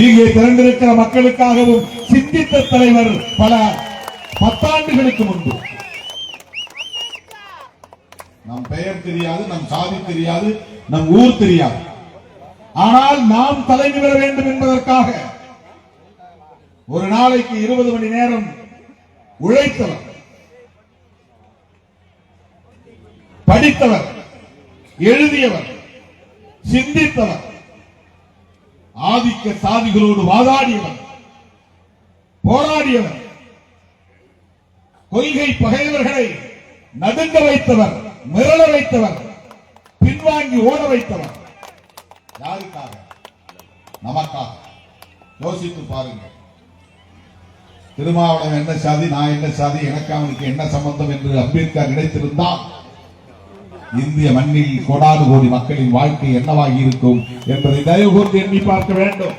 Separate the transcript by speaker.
Speaker 1: இங்கே திரண்டிருக்கிற மக்களுக்காகவும் சிந்தித்த தலைவர் பல பத்தாண்டுகளுக்கு முன்பு. நம் பெயர் தெரியாது, நம் சாதி தெரியாது, நம் ஊர் தெரியாது. ஆனால் நாம் தலைமை பெற வேண்டும் என்பதற்காக ஒரு நாளைக்கு 20 மணி நேரம் உழைத்தவர், படித்தவர், எழுதியவர், சிந்தித்தவர், ஆதிக்க சாதிகளோடு வாதாடியவர், போராடியவர், கொள்கை பகைவர்களை நடுங்க வைத்தவர், மிரள வைத்தவர், பின்வாங்கி ஓட வைத்தவர். யாருக்காக? நமக்காக. யோசித்து பாருங்கள். திருமாவளவன் என்ன சாதி, நான் என்ன சாதி, எனக்கு அவனுக்கு என்ன சம்பந்தம் என்று அம்பேத்கர் நினைத்திருந்தால் இந்திய மண்ணில் கோடானு கோடி மக்களின் வாழ்க்கை என்னவாகி இருக்கும் என்பதை தயவு கூர்ந்து எண்ணி பார்க்க வேண்டும்.